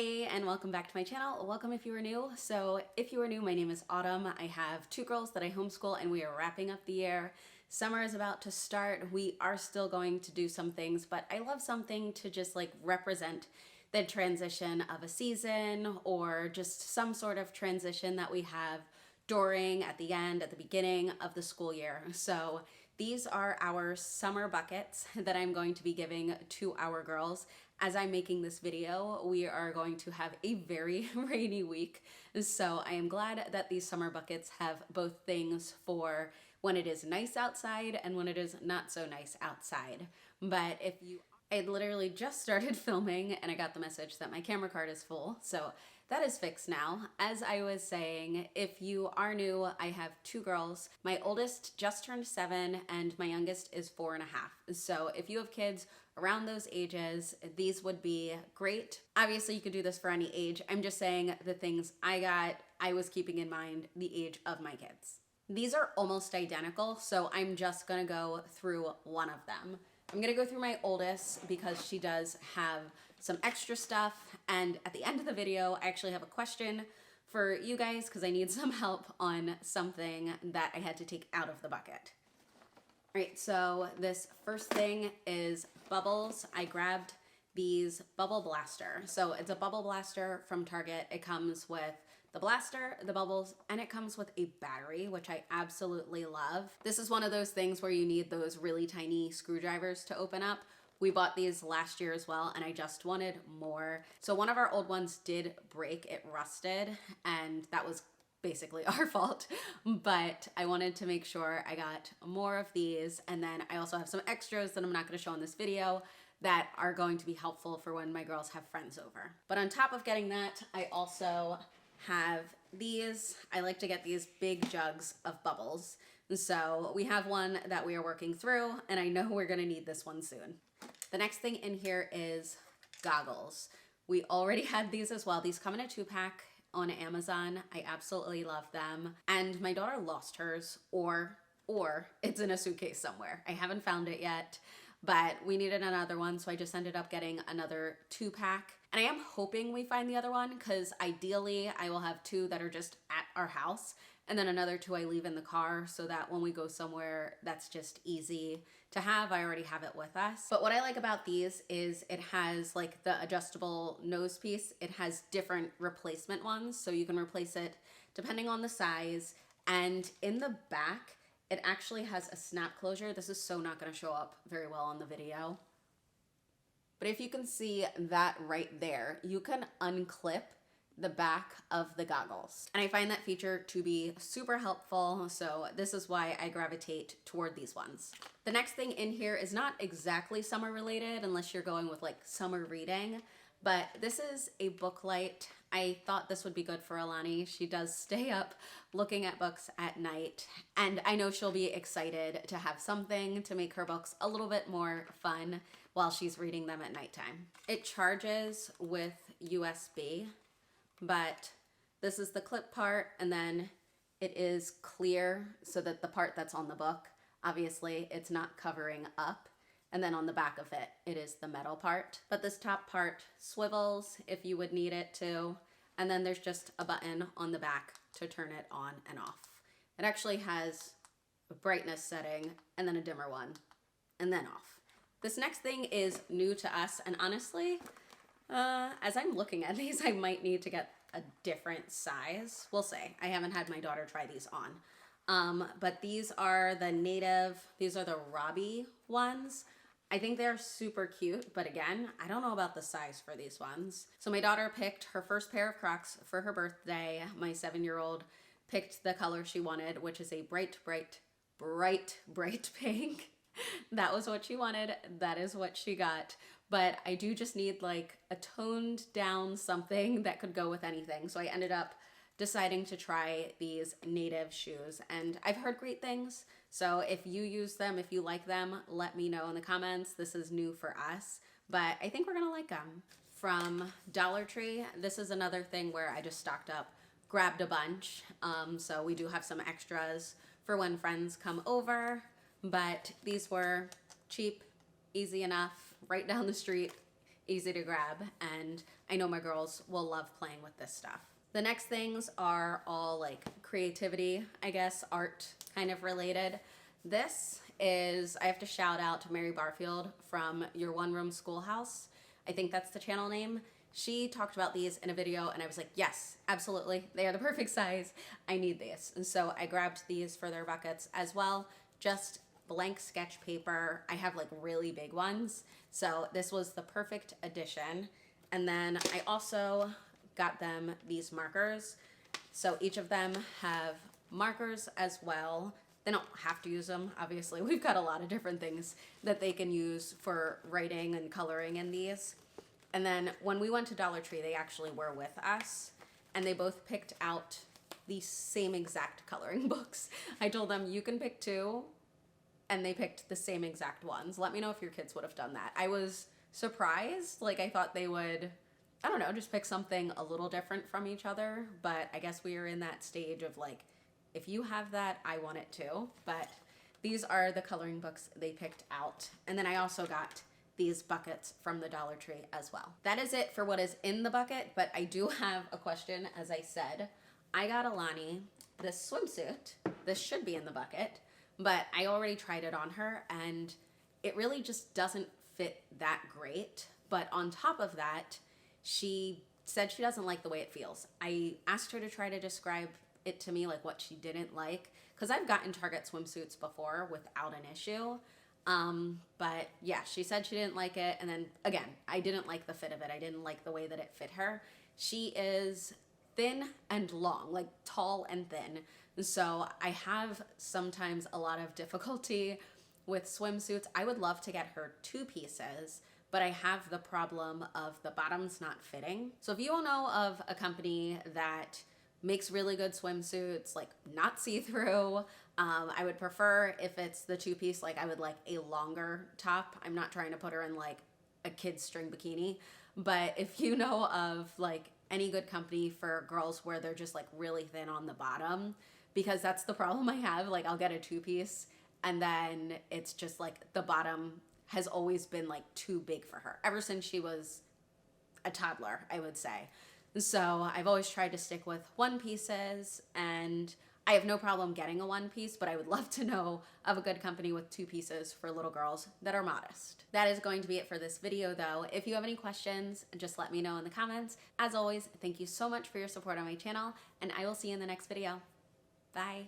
Hey, and welcome back to my channel. Welcome if you are new. So if you are new, my name is Autumn. I have two girls that I homeschool and we are wrapping up the year. Summer is about to start. We are still going to do some things, but I love something to just like represent the transition of a season or just some sort of transition that we have during, at the end, at the beginning of the school year. So these are our summer buckets that I'm going to be giving to our girls. As I'm making this video, we are going to have a very rainy week. So I am glad that these summer buckets have both things for when it is nice outside and when it is not so nice outside. But I had literally just started filming and I got the message that my camera card is full. So that is fixed now. As I was saying, if you are new, I have two girls. My oldest just turned 7 and my youngest is 4.5. So if you have kids around those ages, these would be great. Obviously you could do this for any age. I'm just saying the things I got, I was keeping in mind the age of my kids. These are almost identical, so I'm just gonna go through one of them. I'm gonna go through my oldest because she does have some extra stuff, and at the end of the video I actually have a question for you guys because I need some help on something that I had to take out of the bucket. All right, so this first thing is bubbles. I grabbed these bubble blaster. So it's a bubble blaster from Target. It comes with the blaster, the bubbles, and it comes with a battery, which I absolutely love. This is one of those things where you need those really tiny screwdrivers to open up. We bought these last year as well, and I just wanted more. So one of our old ones did break, it rusted, and that was basically our fault, but I wanted to make sure I got more of these. And then I also have some extras that I'm not gonna show in this video that are going to be helpful for when my girls have friends over. But on top of getting that, I also have these. I like to get these big jugs of bubbles. And so we have one that we are working through, and I know we're gonna need this one soon. The next thing in here is goggles. We already had these as well. These come in a 2-pack on Amazon. I absolutely love them. And my daughter lost hers, or it's in a suitcase somewhere. I haven't found it yet, but we needed another one, so I just ended up getting another 2-pack. And I am hoping we find the other one because ideally I will have 2 that are just at our house and then another 2 I leave in the car so that when we go somewhere that's just easy to have. I already have it with us. But what I like about these is it has like the adjustable nose piece. It has different replacement ones, so you can replace it depending on the size. And in the back, it actually has a snap closure. This is so not gonna show up very well on the video. But if you can see that right there, you can unclip the back of the goggles. And I find that feature to be super helpful, so this is why I gravitate toward these ones. The next thing in here is not exactly summer related unless you're going with like summer reading, but this is a book light. I thought this would be good for Alani. She does stay up looking at books at night, and I know she'll be excited to have something to make her books a little bit more fun while she's reading them at nighttime. It charges with USB, but this is the clip part, and then it is clear so that the part that's on the book, obviously it's not covering up. And then on the back of it, it is the metal part. But this top part swivels if you would need it to. And then there's just a button on the back to turn it on and off. It actually has a brightness setting and then a dimmer one and then off. This next thing is new to us, and honestly, as I'm looking at these, I might need to get a different size. We'll see. I haven't had my daughter try these on. But these are the ROBBIE ones. I think they're super cute, but again, I don't know about the size for these ones. So my daughter picked her first pair of Crocs for her birthday. My 7-year-old picked the color she wanted, which is a bright, bright, bright, bright pink. That was what she wanted. That is what she got. But I do just need like a toned down something that could go with anything. So I ended up deciding to try these native shoes, and I've heard great things. So if you use them, if you like them, let me know in the comments. This is new for us, but I think we're gonna like them. From Dollar Tree, this is another thing where I just stocked up, grabbed a bunch. So we do have some extras for when friends come over, but these were cheap, easy enough, right down the street, easy to grab, and I know my girls will love playing with this stuff. The next things are all like creativity, I guess, art kind of related. This is, I have to shout out to Mary Barfield from Your One Room Schoolhouse. I think that's the channel name. She talked about these in a video and I was like, yes, absolutely. They are the perfect size. I need these. And so I grabbed these for their buckets as well. Just blank sketch paper. I have like really big ones. So this was the perfect addition. And then I also got them these markers. So each of them have markers as well. They don't have to use them, obviously. We've got a lot of different things that they can use for writing and coloring in these. And then when we went to Dollar Tree, they actually were with us, and they both picked out the same exact coloring books. I told them, you can pick two, and they picked the same exact ones. Let me know if your kids would have done that. I was surprised. Like, I thought they would, I don't know, just pick something a little different from each other, but I guess we are in that stage of like, if you have that, I want it too. But these are the coloring books they picked out. And then I also got these buckets from the Dollar Tree as well. That is it for what is in the bucket, but I do have a question. As I said, I got Alani this swimsuit. This should be in the bucket, but I already tried it on her and it really just doesn't fit that great. But on top of that, she said she doesn't like the way it feels. I asked her to try to describe it to me, like what she didn't like, because I've gotten Target swimsuits before without an issue. But yeah, she said she didn't like it. And then again, I didn't like the fit of it. I didn't like the way that it fit her. She is thin and long, like tall and thin. And so I have sometimes a lot of difficulty with swimsuits. I would love to get her two pieces, but I have the problem of the bottoms not fitting. So if you all know of a company that makes really good swimsuits, like not see-through, I would prefer if it's the two-piece, like I would like a longer top. I'm not trying to put her in like a kid's string bikini, but if you know of like any good company for girls where they're just like really thin on the bottom, because that's the problem I have. Like I'll get a two-piece and then it's just like the bottom has always been like too big for her ever since she was a toddler, I would say. So I've always tried to stick with one pieces, and I have no problem getting a one piece, but I would love to know of a good company with two pieces for little girls that are modest. That is going to be it for this video though. If you have any questions, just let me know in the comments. As always, thank you so much for your support on my channel, and I will see you in the next video. Bye.